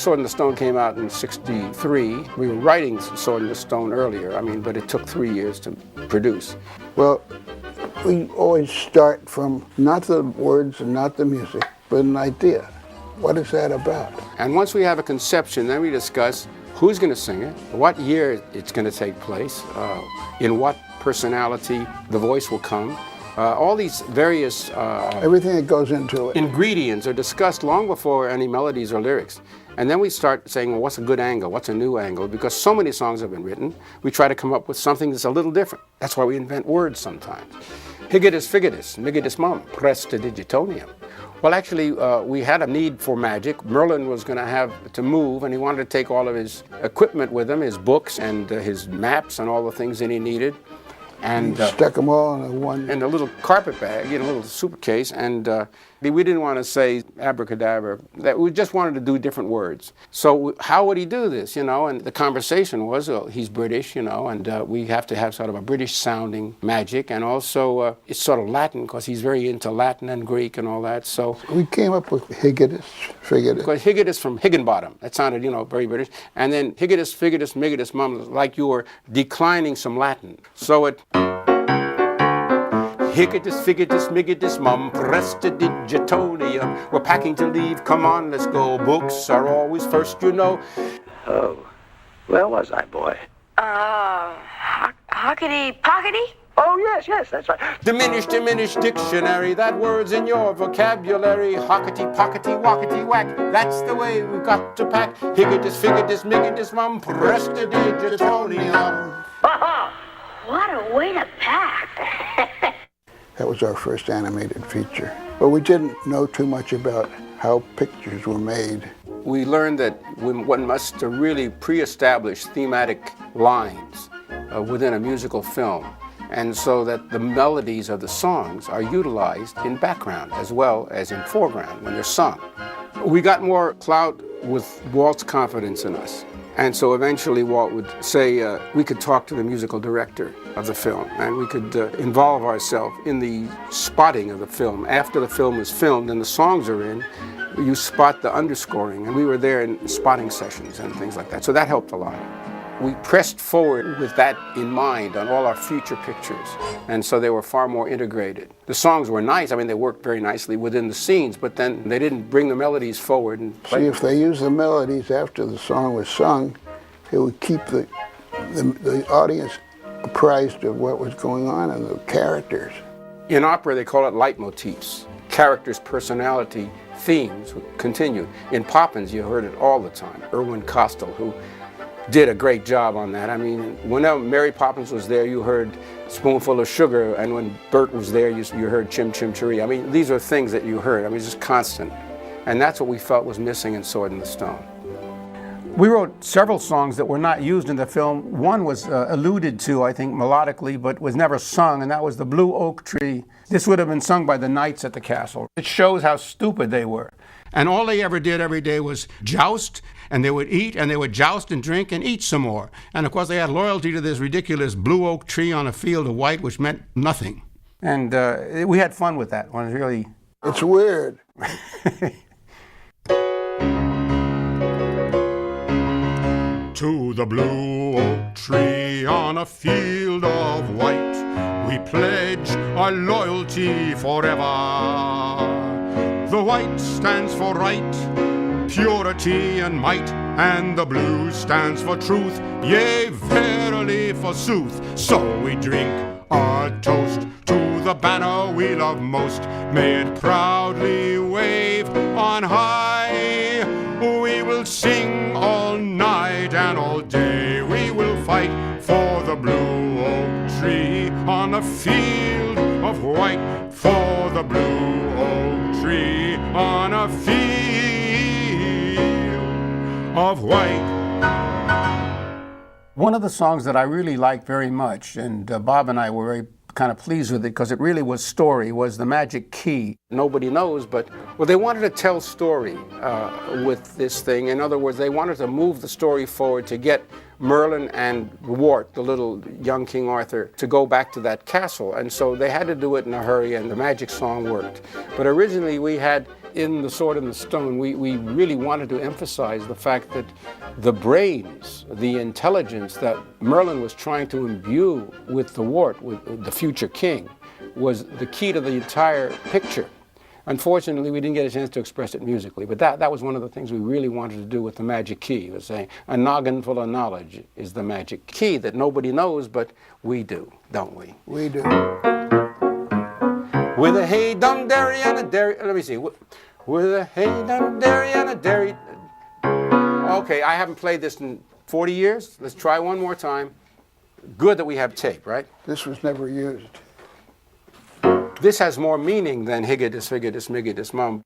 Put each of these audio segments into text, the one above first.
Sword in the Stone came out in '63. We were writing Sword in the Stone earlier, but it took 3 years to produce. Well, we always start from not the words and not the music, but an idea. What is that about? And once we have a conception, then we discuss who's going to sing it, what year it's going to take place, in what personality the voice will come. All these various everything that goes into it. Ingredients are discussed long before any melodies or lyrics. And then we start saying, well, what's a good angle? What's a new angle? Because so many songs have been written, we try to come up with something that's a little different. That's why we invent words sometimes. Higitus figitus, migitus mum, prestidigitonium. Well, actually, we had a need for magic. Merlin was going to have to move, and he wanted to take all of his equipment with him, his books and his maps and all the things that he needed. And stuck them all in a little carpet bag, a little suitcase, and we didn't want to say abracadabra. We just wanted to do different words. So how would he do this, And the conversation was, well, he's British, and we have to have sort of a British-sounding magic, and also it's sort of Latin because he's very into Latin and Greek and all that. So we came up with higitus, figitus. Because higitus from Higginbottom, that sounded, very British, and then higitus, figitus, migitus, mum, like you were declining some Latin. So it. Higitus, figitus, migitus, mum, prestidigitonium. We're packing to leave, come on, let's go. Books are always first, Oh, where was I, boy? Hockety-pockety? Oh, yes, that's right. Diminish dictionary, that word's in your vocabulary. Hockety-pockety, walkety-whack, that's the way we've got to pack. Higitus, figitus, migitus, mum, prestidigitonium. What a way to pack. That was our first animated feature. But we didn't know too much about how pictures were made. We learned that one must really pre-establish thematic lines within a musical film, and so that the melodies of the songs are utilized in background as well as in foreground when they're sung. We got more clout with Walt's confidence in us. And so eventually Walt would say we could talk to the musical director of the film, and we could involve ourselves in the spotting of the film. After the film is filmed and the songs are in, you spot the underscoring, and we were there in spotting sessions and things like that. So that helped a lot. We pressed forward with that in mind on all our future pictures, and so they were far more integrated. The songs were nice, they worked very nicely within the scenes, but then they didn't bring the melodies forward and play. See, if they used the melodies after the song was sung, it would keep the audience apprised of what was going on and the characters. In opera, they call it leitmotifs. Characters' personality themes continue. In Poppins, you heard it all the time. Irwin Kostal, who did a great job on that. Whenever Mary Poppins was there, you heard Spoonful of Sugar, and when Bert was there, you heard Chim Chim Cheree. These are things that you heard. It's just constant. And that's what we felt was missing in Sword in the Stone. We wrote several songs that were not used in the film. One was alluded to, I think, melodically, but was never sung, and that was The Blue Oak Tree. This would have been sung by the knights at the castle. It shows how stupid they were. And all they ever did every day was joust, and they would eat, and they would joust and drink and eat some more. And of course they had loyalty to this ridiculous blue oak tree on a field of white, which meant nothing. And we had fun with that one. Really. It's weird. To the blue oak tree on a field of white, we pledge our loyalty forever. The white stands for right, purity and might, and the blue stands for truth, yea, verily forsooth. So we drink our toast to the banner we love most. May it proudly wave on high. We will sing all night and all day. We will fight for the blue oak tree on a field of white. For the blue oak tree on a field of white. One of the songs that I really liked very much, and Bob and I were very kind of pleased with it because it really was story, was The Magic Key. Nobody knows, but they wanted to tell story with this thing. In other words, they wanted to move the story forward to get Merlin and Wart, the little young King Arthur, to go back to that castle. And so they had to do it in a hurry, and the magic song worked. But originally we had in The Sword and the Stone, we really wanted to emphasize the fact that the brains, the intelligence that Merlin was trying to imbue with the wart, with the future king, was the key to the entire picture. Unfortunately, we didn't get a chance to express it musically, but that was one of the things we really wanted to do with the magic key, was saying a noggin full of knowledge is the magic key that nobody knows, but we do, don't we? We do. With a hey dum dairy and a dairy, let me see, with a hey dum dairy and a dairy. Okay, I haven't played this in 40 years. Let's try one more time. Good that we have tape, right? This was never used. This has more meaning than higgadis, figgadis, miggadis, mum.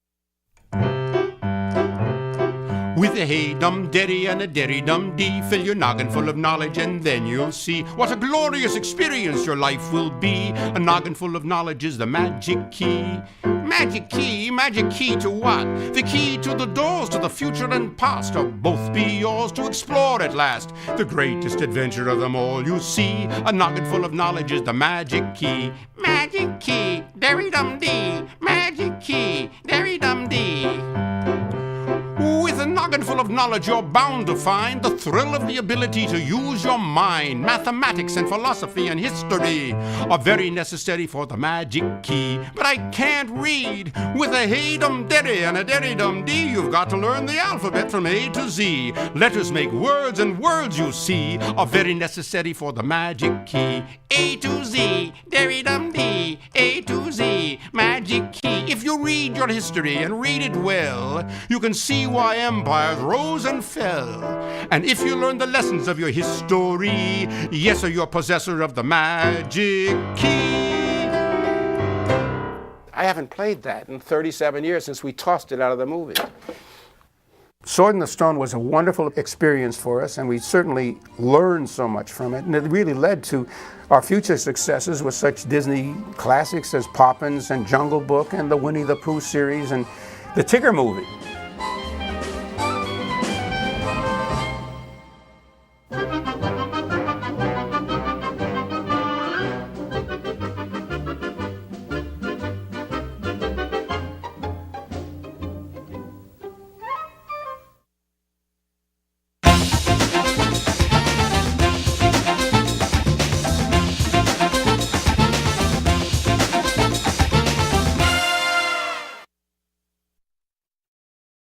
With a hey dum derry and a derry dum dee, fill your noggin full of knowledge and then you'll see what a glorious experience your life will be. A noggin full of knowledge is the magic key. Magic key to what? The key to the doors to the future and past, or both be yours to explore at last. The greatest adventure of them all, you see. A noggin full of knowledge is the magic key. Magic key, derry dum dee. Magic key, derry dum dee. With a noggin full of knowledge, you're bound to find the thrill of the ability to use your mind. Mathematics and philosophy and history are very necessary for the magic key. But I can't read. With a hey dum derry and a derry dum dee, you've got to learn the alphabet from A to Z. Letters make words, and words, you see, are very necessary for the magic key. A to Z, derry dum dee, A to Z, magic key. If you read your history and read it well, you can see why empires rose and fell. And if you learn the lessons of your history, yes, sir, you're possessor of the magic key. I haven't played that in 37 years since we tossed it out of the movie. Sword in the Stone was a wonderful experience for us, and we certainly learned so much from it, and it really led to our future successes with such Disney classics as Poppins and Jungle Book and the Winnie the Pooh series and the Tigger movie.